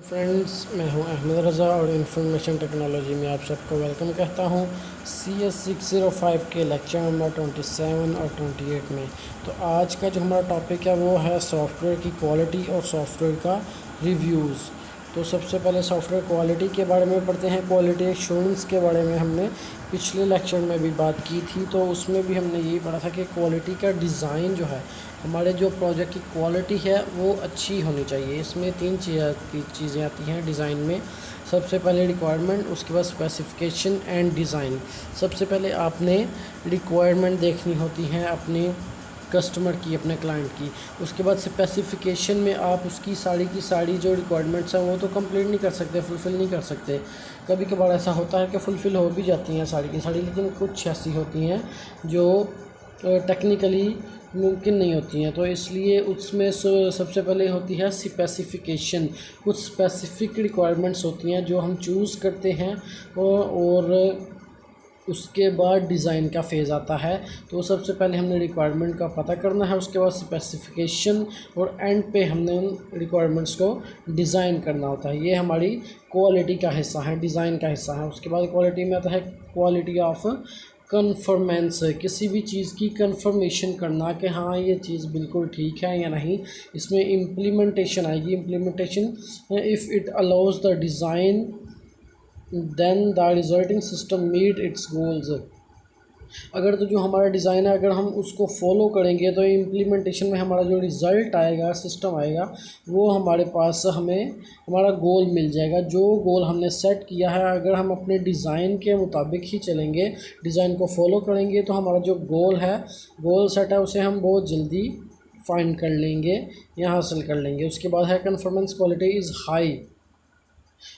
Friends, मैं हूं अहमद रज़ा और इंफॉर्मेशन टेक्नोलॉजी में आप सबको वेलकम कहता हूं। CS605 के लेक्चर नंबर 27 और 28 में। तो आज का जो हमारा टॉपिक है वो है सॉफ्टवेयर की क्वालिटी और सॉफ्टवेयर का रिव्यूज़। तो सबसे पहले सॉफ्टवेयर क्वालिटी के बारे में पढ़ते हैं। क्वालिटी एश्योरेंस के बारे में हमने पिछले लेक्चर में भी बात की थी, तो उसमें भी हमने यही पढ़ा था कि क्वालिटी का डिज़ाइन जो है, हमारे जो प्रोजेक्ट की क्वालिटी है वो अच्छी होनी चाहिए। इसमें तीन चीज़ें आती हैं डिज़ाइन में। सबसे पहले रिक्वायरमेंट, उसके बाद स्पेसिफिकेशन एंड डिज़ाइन। सबसे पहले आपने रिक्वायरमेंट देखनी होती हैं अपने कस्टमर की, अपने क्लाइंट की। उसके बाद स्पेसिफिकेशन में आप उसकी सारी की सारी जो रिक्वायरमेंट्स हैं वो तो कंप्लीट नहीं कर सकते, फुलफ़िल नहीं कर सकते। कभी कभार ऐसा होता है कि फुलफ़िल हो भी जाती हैं सारी की सारी, लेकिन कुछ ऐसी होती हैं जो टेक्निकली मुमकिन नहीं होती हैं। तो इसलिए उसमें सबसे पहले होती है स्पेसिफिकेशन। कुछ स्पेसिफिक रिक्वायरमेंट्स होती हैं जो हम चूज़ करते हैं और उसके बाद डिज़ाइन का फ़ेज़ आता है। तो सबसे पहले हमने रिक्वायरमेंट का पता करना है, उसके बाद स्पेसिफिकेशन, और एंड पे हमने उन रिक्वायरमेंट्स को डिज़ाइन करना होता है। ये हमारी क्वालिटी का हिस्सा है, डिज़ाइन का हिस्सा है। उसके बाद क्वालिटी में आता है क्वालिटी ऑफ कन्फर्मेंस। किसी भी चीज़ की कन्फर्मेशन करना कि हाँ ये चीज़ बिल्कुल ठीक है या नहीं। इसमें इम्प्लीमेंटेशन आएगी। Implementation, if it allows the design then the resulting system meet its goals. अगर तो जो हमारा डिज़ाइन है, अगर हम उसको फॉलो करेंगे तो इम्प्लीमेंटेशन में हमारा जो रिज़ल्ट आएगा, सिस्टम आएगा, वो हमारे पास हमें हमारा गोल मिल जाएगा। जो गोल हमने सेट किया है, अगर हम अपने डिज़ाइन के मुताबिक ही चलेंगे, डिज़ाइन को फॉलो करेंगे, तो हमारा जो गोल है, गोल सेट है, उसे हम बहुत जल्दी फाइंड कर लेंगे या हासिल कर लेंगे। उसके बाद है कन्फर्मेंस क्वालिटी इज़ हाई।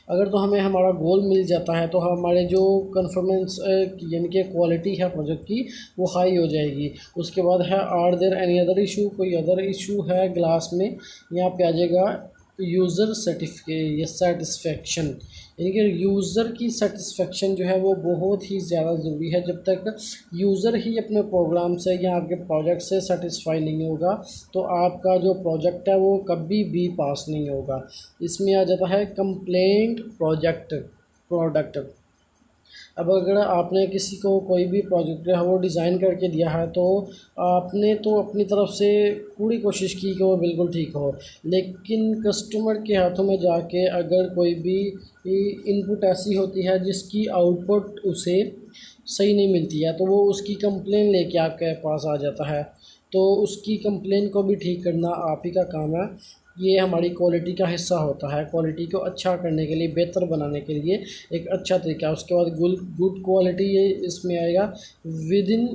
अगर तो हमें हमारा गोल मिल जाता है तो हमारे जो कन्फर्मेंस यानी कि क्वालिटी है प्रोजेक्ट की, वो हाई हो जाएगी। उसके बाद है are there any other issue, कोई अदर इशू है ग्लास में, यहाँ पे आ जाएगा यूज़र सर्टिफिकेट या सेटिस्फेक्शन। यानी कि यूज़र की सेटिस्फेक्शन जो है वो बहुत ही ज़्यादा ज़रूरी है। जब तक यूज़र ही अपने प्रोग्राम से या आपके प्रोजेक्ट से सेटिस्फाई नहीं होगा, तो आपका जो प्रोजेक्ट है वो कभी भी पास नहीं होगा। इसमें आ जाता है कंप्लेंट प्रोडक्ट। अब अगर आपने किसी को कोई भी प्रोजेक्ट है वो डिज़ाइन करके दिया है, तो आपने तो अपनी तरफ से पूरी कोशिश की कि वो बिल्कुल ठीक हो, लेकिन कस्टमर के हाथों में जाके अगर कोई भी इनपुट ऐसी होती है जिसकी आउटपुट उसे सही नहीं मिलती है, तो वो उसकी कंप्लेन लेके आपके पास आ जाता है। तो उसकी कंप्लेन को भी ठीक करना आप ही का काम है। ये हमारी क्वालिटी का हिस्सा होता है। क्वालिटी को अच्छा करने के लिए, बेहतर बनाने के लिए एक अच्छा तरीका है। उसके बाद गुड क्वालिटी, ये इसमें आएगा with in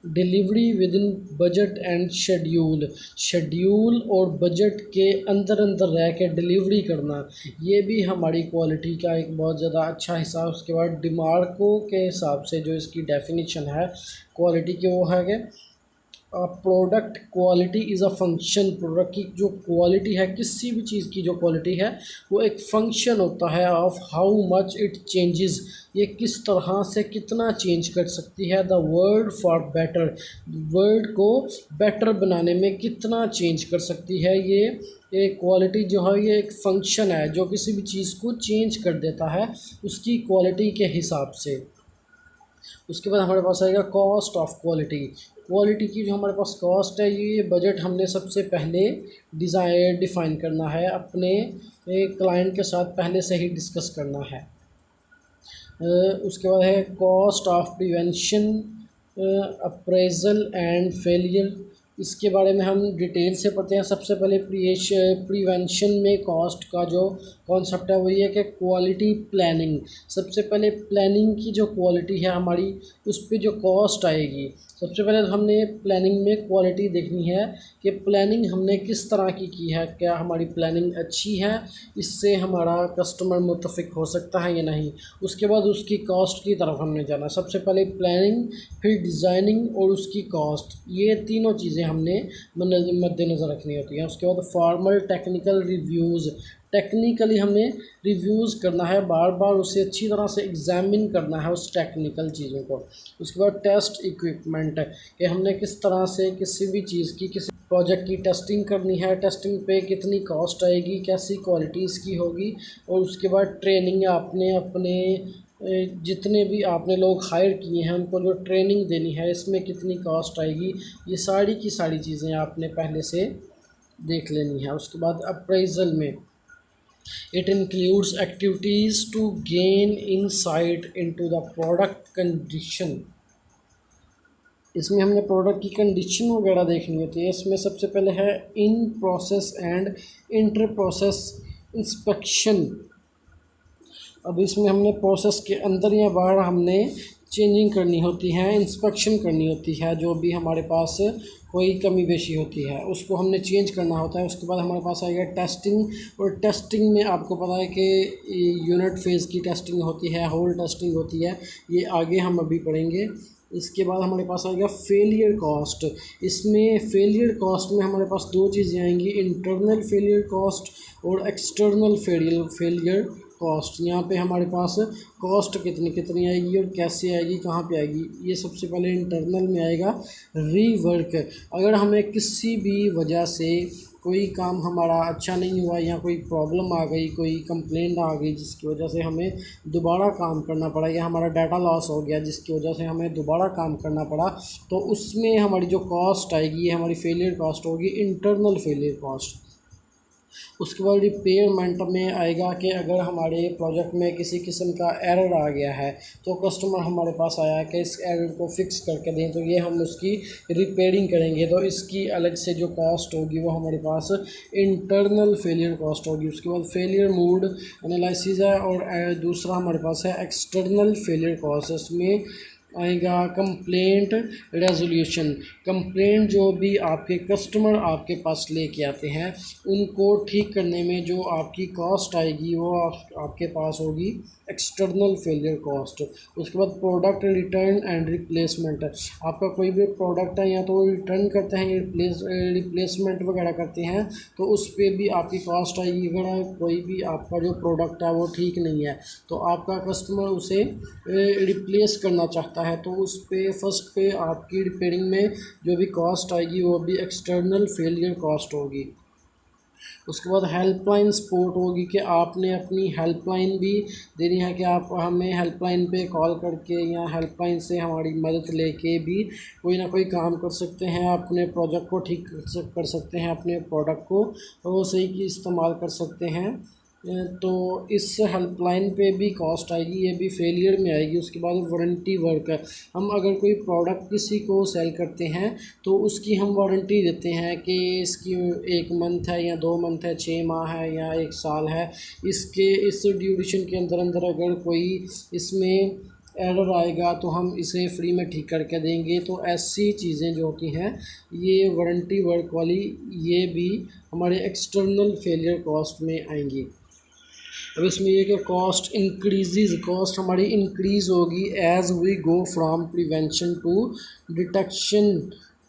delivery with in budget and schedule और बजट के अंदर रह के डिलीवरी करना, ये भी हमारी क्वालिटी का एक बहुत ज़्यादा अच्छा हिस्सा है। उसके बाद डिमार्को के हिसाब से जो इसकी डेफिनेशन है क्वालिटी की, वो है कि product quality is a function. Product की जो क्वालिटी है, किसी भी चीज़ की जो क्वालिटी है, वो एक फंक्शन होता है of how much it changes. ये किस तरह से कितना चेंज कर सकती है the world for better, world को बेटर बनाने में कितना चेंज कर सकती है। ये क्वालिटी जो है ये एक फंक्शन है जो किसी भी चीज़ को चेंज कर देता है उसकी क्वालिटी के हिसाब से। उसके बाद हमारे पास आएगा कॉस्ट ऑफ क्वालिटी। क्वालिटी की जो हमारे पास कॉस्ट है, ये बजट हमने सबसे पहले डिफ़ाइन करना है, अपने क्लाइंट के साथ पहले से ही डिस्कस करना है। उसके बाद है cost of prevention, appraisal and failure. इसके बारे में हम डिटेल से पढ़ते हैं। सबसे पहले प्रिवेंशन में कॉस्ट का जो कॉन्सेप्ट है वो ये है कि क्वालिटी प्लानिंग। सबसे पहले प्लानिंग की जो क्वालिटी है हमारी, उस पर जो कॉस्ट आएगी, सबसे पहले तो हमने प्लानिंग में क्वालिटी देखनी है कि प्लानिंग हमने किस तरह की है, क्या हमारी प्लानिंग अच्छी है, इससे हमारा कस्टमर मुत्तफिक हो सकता है या नहीं। उसके बाद उसकी कॉस्ट की तरफ हमने जाना। सबसे पहले प्लानिंग, फिर डिज़ाइनिंग और उसकी कॉस्ट, ये तीनों चीज़ें हमने मद्देनज़र रखनी होती हैं। उसके बाद फॉर्मल टेक्निकल रिव्यूज़, टेक्निकली हमने रिव्यूज़ करना है, बार बार उसे अच्छी तरह से एग्ज़ामिन करना है उस टेक्निकल चीज़ों को। उसके बाद टेस्ट इक्विपमेंट, कि हमने किस तरह से किसी भी चीज़ की, किसी प्रोजेक्ट की टेस्टिंग करनी है, टेस्टिंग पे कितनी कॉस्ट आएगी, कैसी क्वालिटी इसकी होगी, और उसके बाद ट्रेनिंग आपने अपने जितने भी आपने लोग हायर किए हैं उनको जो ट्रेनिंग देनी है इसमें कितनी कॉस्ट आएगी, ये सारी की सारी चीज़ें आपने पहले से देख लेनी है। उसके बाद अप्रेजल में it includes activities to gain insight into the product condition. इसमें हमने प्रोडक्ट की कंडीशन वगैरह देखनी होती है। इसमें सबसे पहले है in process and inter process inspection. अब इसमें हमने प्रोसेस के अंदर या बाहर हमने चेंजिंग करनी होती है, इंस्पेक्शन करनी होती है, जो भी हमारे पास कोई कमी बेशी होती है उसको हमने चेंज करना होता है। उसके बाद हमारे पास आएगा टेस्टिंग, और टेस्टिंग में आपको पता है कि यूनिट फेज़ की टेस्टिंग होती है, होल टेस्टिंग होती है, ये आगे हम अभी पढ़ेंगे। इसके बाद हमारे पास आएगा फेलियर कॉस्ट। इसमें फेलियर कॉस्ट में हमारे पास दो चीज़ें आएंगी, इंटरनल फेलियर कॉस्ट और एक्सटर्नल फेलियर कॉस्ट। यहाँ पे हमारे पास कॉस्ट कितनी कितनी आएगी और कैसे आएगी, कहाँ पे आएगी। ये सबसे पहले इंटरनल में आएगा रीवर्क। अगर हमें किसी भी वजह से कोई काम हमारा अच्छा नहीं हुआ या कोई प्रॉब्लम आ गई, कोई कंप्लेंट आ गई जिसकी वजह से हमें दोबारा काम करना पड़ा, या हमारा डाटा लॉस हो गया जिसकी वजह से हमें दोबारा काम करना पड़ा, तो उसमें हमारी जो कॉस्ट आएगी ये हमारी फेलियर कॉस्ट होगी, इंटरनल फेलियर कॉस्ट। उसके बाद रिपेयरमेंट में आएगा कि अगर हमारे प्रोजेक्ट में किसी किस्म का एरर आ गया है तो कस्टमर हमारे पास आया कि इस एरर को फिक्स करके दें, तो ये हम उसकी रिपेयरिंग करेंगे, तो इसकी अलग से जो कॉस्ट होगी वो हमारे पास इंटरनल फेलियर कॉस्ट होगी। उसके बाद फेलियर मूड एनालिसिस है, और दूसरा हमारे पास है एक्सटर्नल फेलियर कॉस्ट। इसमें आएगा कंप्लेंट रेजोल्यूशन। कंप्लेंट जो भी आपके कस्टमर आपके पास लेके आते हैं उनको ठीक करने में जो आपकी कॉस्ट आएगी वो आपके पास होगी एक्सटर्नल फेलियर कॉस्ट। उसके बाद प्रोडक्ट रिटर्न एंड रिप्लेसमेंट। आपका कोई भी प्रोडक्ट है या तो वो रिटर्न करते हैं या रिप्लेसमेंट वगैरह करते हैं, तो उस पर भी आपकी कॉस्ट आएगी। अगर कोई भी आपका जो प्रोडक्ट है वो ठीक नहीं है तो आपका कस्टमर उसे रिप्लेस करना चाहता है, तो उस पे फर्स्ट पे आपकी रिपेयरिंग में जो भी कॉस्ट आएगी वो भी एक्सटर्नल फेलियर कॉस्ट होगी। उसके बाद हेल्पलाइन सपोर्ट होगी कि आपने अपनी हेल्पलाइन भी देनी है, कि आप हमें हेल्पलाइन पे कॉल करके या हेल्पलाइन से हमारी मदद लेके भी कोई ना कोई काम कर सकते हैं, अपने प्रोजेक्ट को ठीक कर सकते हैं, अपने प्रोडक्ट को वो सही की इस्तेमाल कर सकते हैं। तो इस हेल्पलाइन पे भी कॉस्ट आएगी, ये भी फेलियर में आएगी। उसके बाद वारंटी वर्क है। हम अगर कोई प्रोडक्ट किसी को सेल करते हैं तो उसकी हम वारंटी देते हैं कि इसकी 1 मंथ है या 2 मंथ है, 6 माह है या 1 साल है। इस ड्यूरेशन के अंदर अंदर अगर कोई इसमें एरर आएगा तो हम इसे फ्री में ठीक करके देंगे। तो ऐसी चीज़ें जो होती हैं ये वारंटी वर्क वाली, ये भी हमारे एक्सटर्नल फेलियर कॉस्ट में आएंगी। अब इसमें ये कि कॉस्ट इंक्रीज़, कॉस्ट हमारी इंक्रीज़ होगी as we go from prevention to detection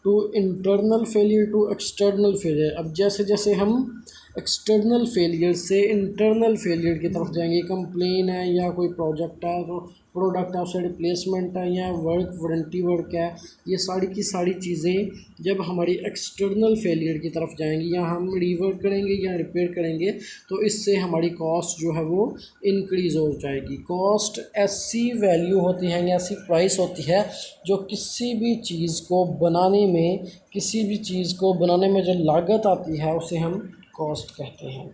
to internal failure to external failure. अब जैसे जैसे हम एक्सटर्नल फेलियर से इंटरनल फेलियर की तरफ जाएंगे, कंप्लेन है या कोई प्रोजेक्ट है तो प्रोडक्ट है उससे रिप्लेसमेंट है या वर्क वारंटी वर्क है, ये सारी की सारी चीज़ें जब हमारी एक्सटर्नल फेलियर की तरफ जाएंगी या हम रीवर्क करेंगे या रिपेयर करेंगे तो इससे हमारी कॉस्ट जो है वो इंक्रीज़ हो जाएगी। कॉस्ट ऐसी वैल्यू होती है या ऐसी प्राइस होती है जो किसी भी चीज़ को बनाने में, किसी भी चीज़ को बनाने में जो लागत आती है उसे हम कॉस्ट कहते हैं।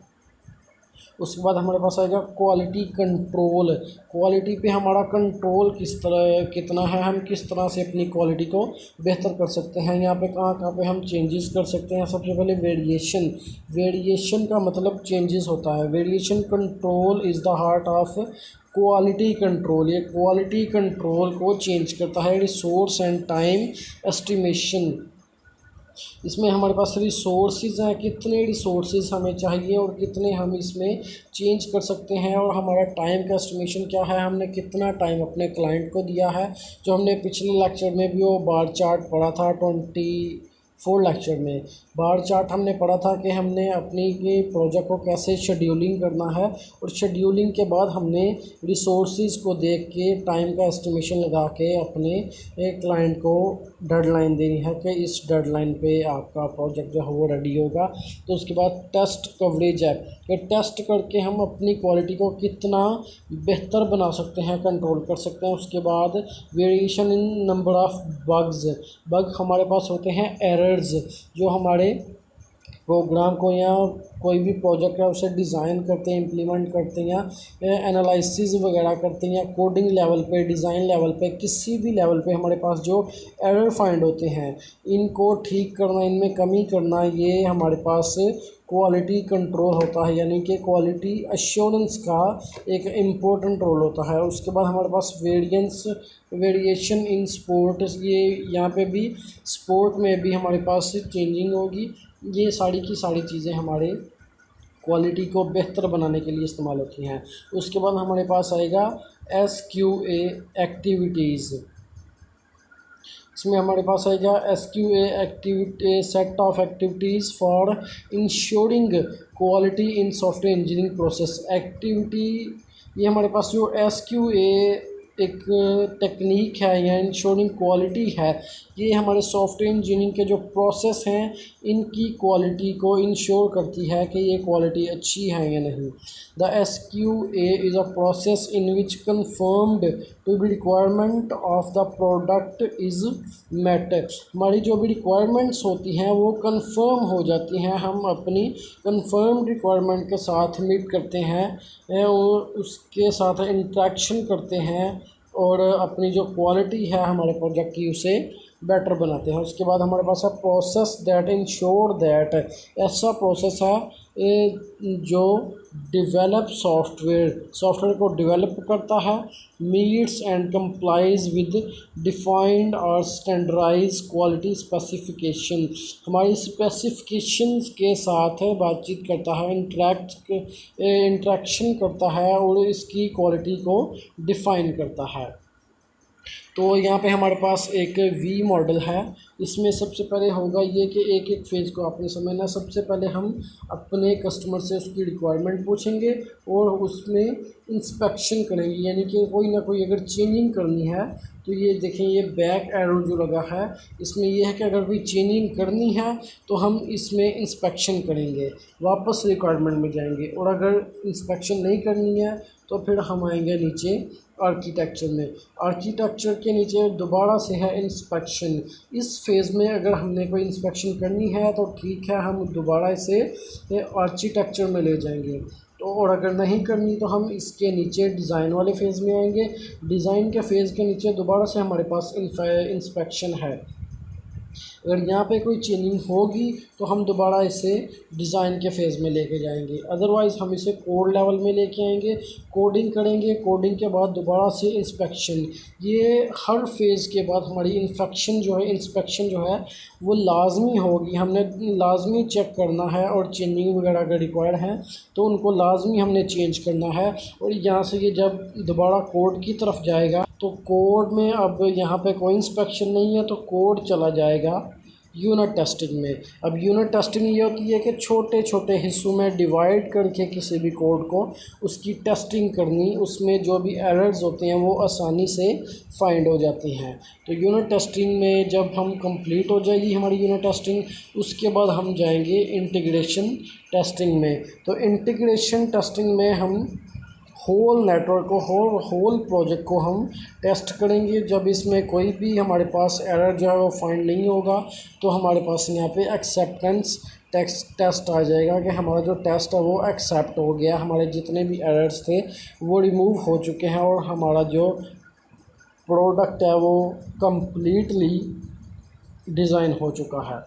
उसके बाद हमारे पास आएगा क्वालिटी कंट्रोल। क्वालिटी पे हमारा कंट्रोल किस तरह कितना है, हम किस तरह से अपनी क्वालिटी को बेहतर कर सकते हैं, यहाँ पे कहाँ कहाँ पे हम चेंजेस कर सकते हैं। सबसे पहले वेरिएशन। वेरिएशन का मतलब चेंजेस होता है। Variation control is the heart of quality control. ये क्वालिटी कंट्रोल को चेंज करता है। Resource and time estimation. इसमें हमारे पास रिसोर्सेज हैं, कितने रिसोर्सेज हमें चाहिए और कितने हम इसमें चेंज कर सकते हैं, और हमारा टाइम का एस्टिमेशन क्या है, हमने कितना टाइम अपने क्लाइंट को दिया है। जो हमने पिछले लेक्चर में भी वो बार चार्ट पढ़ा था 4 लेक्चर में। बार चार्ट हमने पढ़ा था कि हमने अपनी प्रोजेक्ट को कैसे शेड्यूलिंग करना है, और शेड्यूलिंग के बाद हमने रिसोर्सेज को देख के टाइम का एस्टिमेशन लगा के अपने क्लाइंट को डेडलाइन देनी है कि इस डेडलाइन पे आपका प्रोजेक्ट जो है वो रेडी होगा। तो उसके बाद टेस्ट कवरेज है कि टेस्ट करके हम अपनी क्वालिटी को कितना बेहतर बना सकते हैं, कंट्रोल कर सकते हैं। उसके बाद variation in number of bug हमारे पास होते हैं एरर्स, जो हमारे प्रोग्राम को या कोई भी प्रोजेक्ट है उसे डिज़ाइन करते हैं, इम्प्लीमेंट करते हैं या एनालिसिस वगैरह करते हैं, या कोडिंग लेवल पे, डिज़ाइन लेवल पे, किसी भी लेवल पे हमारे पास जो एरर फाइंड होते हैं, इनको ठीक करना, इनमें कमी करना, ये हमारे पास क्वालिटी कंट्रोल होता है, यानी कि क्वालिटी अश्योरेंस का एक इम्पोर्टेंट रोल होता है। उसके बाद हमारे पास वेरिएशन इन स्पोर्ट, ये यहाँ पे भी स्पोर्ट में भी हमारे पास चेंजिंग होगी। ये सारी की सारी चीज़ें हमारे क्वालिटी को बेहतर बनाने के लिए इस्तेमाल होती हैं। उसके बाद हमारे पास आएगा SQA एक्टिविटीज़। इसमें हमारे पास आएगा SQA activity, set of activities for ensuring quality in software engineering process. Activity, ये हमारे पास जो SQA एक टेक्निक है या इंश्योरिंग क्वालिटी है, ये हमारे सॉफ्टवेयर इंजीनियरिंग के जो प्रोसेस हैं इनकी क्वालिटी को इंश्योर करती है कि ये क्वालिटी अच्छी है या नहीं। The SQA is a process in which confirmed to be requirement of the product is met. हमारी जो भी रिक्वायरमेंट्स होती हैं वो कंफर्म हो जाती हैं, हम अपनी कंफर्म रिक्वायरमेंट के साथ मीट करते हैं और उसके साथ इंटरेक्शन करते हैं और अपनी जो क्वालिटी है हमारे प्रोजेक्ट की उसे बेटर बनाते हैं। उसके बाद हमारे पास है प्रोसेस दैट इंश्योर दैट, ऐसा प्रोसेस है जो डेवलप सॉफ्टवेयर को डेवलप करता है, meets and complies with defined और स्टैंडर्डाइज क्वालिटी स्पेसिफिकेशन, हमारी स्पेसिफिकेशंस के साथ बातचीत करता है, इंटरेक्शन करता है और इसकी क्वालिटी को डिफ़ाइन करता है। तो यहाँ पे हमारे पास एक वी मॉडल है। इसमें सबसे पहले होगा ये कि एक एक फेज़ को आपने समझना। सबसे पहले हम अपने कस्टमर से उसकी रिक्वायरमेंट पूछेंगे और उसमें इंस्पेक्शन करेंगे, यानी कि कोई ना कोई अगर चेंजिंग करनी है तो ये देखें, ये बैक एरो जो लगा है इसमें ये है कि अगर कोई चेंजिंग करनी है तो हम इसमें इंस्पेक्शन करेंगे, वापस रिक्वायरमेंट में जाएंगे, और अगर इंस्पेक्शन नहीं करनी है तो फिर हम आएंगे नीचे आर्किटेक्चर में। आर्किटेक्चर के नीचे दोबारा से है इंस्पेक्शन। इस फेज़ में अगर हमने कोई इंस्पेक्शन करनी है तो ठीक है, हम दोबारा इसे आर्किटेक्चर में ले जाएंगे, तो और अगर नहीं करनी तो हम इसके नीचे डिज़ाइन वाले फेज़ में आएंगे। डिज़ाइन के फेज़ के नीचे दोबारा से हमारे पास इंस्पेक्शन है। अगर यहाँ पे कोई चेंजिंग होगी तो हम दोबारा इसे डिज़ाइन के फेज़ में लेके जाएंगे, अदरवाइज़ हम इसे कोड लेवल में लेके आएंगे, कोडिंग करेंगे, कोडिंग के बाद दोबारा से इंस्पेक्शन। ये हर फेज़ के बाद हमारी इंस्पेक्शन जो है वो लाजमी होगी, हमने लाजमी चेक करना है, और चेंजिंग वगैरह अगर रिक्वायर्ड हैं तो उनको लाजमी हमने चेंज करना है। और यहाँ से ये जब दोबारा कोड की तरफ जाएगा तो कोड में अब यहाँ पे कोई इंस्पेक्शन नहीं है तो कोड चला जाएगा यूनिट टेस्टिंग में। अब यूनिट टेस्टिंग ये होती है कि छोटे छोटे हिस्सों में डिवाइड करके किसी भी कोड को उसकी टेस्टिंग करनी, उसमें जो भी एरर्स होते हैं वो आसानी से फाइंड हो जाती हैं। तो यूनिट टेस्टिंग में जब हम कंप्लीट हो जाएगी हमारी यूनिट टेस्टिंग, उसके बाद हम जाएंगे इंटीग्रेशन टेस्टिंग में। तो इंटीग्रेशन टेस्टिंग में हम होल नेटवर्क को, होल प्रोजेक्ट को हम टेस्ट करेंगे। जब इसमें कोई भी हमारे पास एरर जो है वो फाइंड नहीं होगा तो हमारे पास यहाँ पे एक्सेप्टेंस टेस्ट आ जाएगा कि हमारा जो टेस्ट है वो एक्सेप्ट हो गया, हमारे जितने भी एरर्स थे वो रिमूव हो चुके हैं और हमारा जो प्रोडक्ट है वो कम्प्लीटली डिज़ाइन हो चुका है।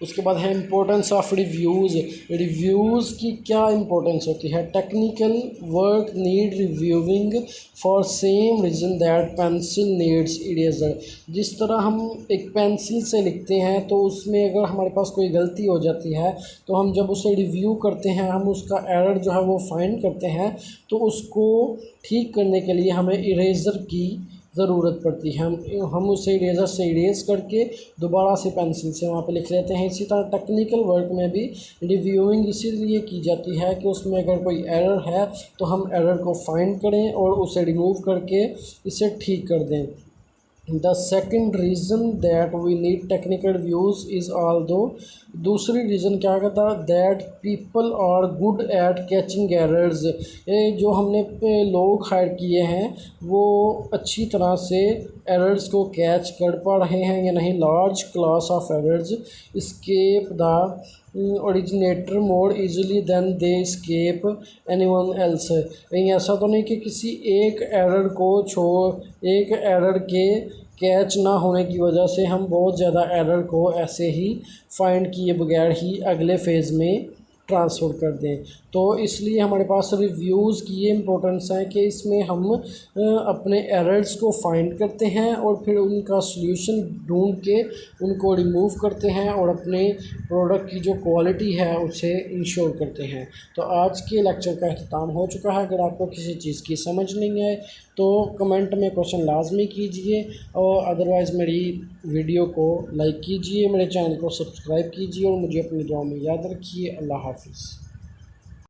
उसके बाद है इम्पोर्टेंस ऑफ रिव्यूज़ की क्या इम्पोर्टेंस होती है। Technical work need reviewing for same reason that pencil needs eraser. जिस तरह हम एक पेंसिल से लिखते हैं तो उसमें अगर हमारे पास कोई गलती हो जाती है तो हम जब उसे रिव्यू करते हैं, हम उसका एरर जो है वो फाइंड करते हैं, तो उसको ठीक करने के लिए हमें इरेज़र की ज़रूरत पड़ती है। हम उसे इरेज़र से इरेज़ करके दोबारा से पेंसिल से वहाँ पे लिख लेते हैं। इसी तरह टेक्निकल वर्क में भी रिव्यूइंग इसीलिए की जाती है कि उसमें अगर कोई एरर है तो हम एरर को फाइंड करें और उसे रिमूव करके इसे ठीक कर दें। The second reason that we need technical views is although दूसरी रीज़न क्या कहता that people are good at catching errors. ये जो हमने लोग हायर किए हैं वो अच्छी तरह से एरर्स को कैच कर पा रहे हैं या नहीं। Large class of errors escape the originator more easily than they escape anyone else। कहीं ऐसा तो नहीं कि किसी एक एरर को एक एरर के कैच ना होने की वजह से हम बहुत ज़्यादा एरर को ऐसे ही फाइंड किए बगैर ही अगले फ़ेज़ में ट्रांसफ़र कर दें। तो इसलिए हमारे पास रिव्यूज़ की ये इम्पोर्टेंस है कि इसमें हम अपने एरर्स को फाइंड करते हैं और फिर उनका सॉल्यूशन ढूंढ के उनको रिमूव करते हैं और अपने प्रोडक्ट की जो क्वालिटी है उसे इंश्योर करते हैं। तो आज के लेक्चर का अख्ताम हो चुका है। अगर आपको किसी चीज़ की समझ नहीं आए तो कमेंट में क्वेश्चन लाजमी कीजिए और अदरवाइज़ मेरी वीडियो को लाइक कीजिए, मेरे चैनल को सब्सक्राइब कीजिए और मुझे अपनी दुआ में याद रखिए। अल्लाह हाफिज़।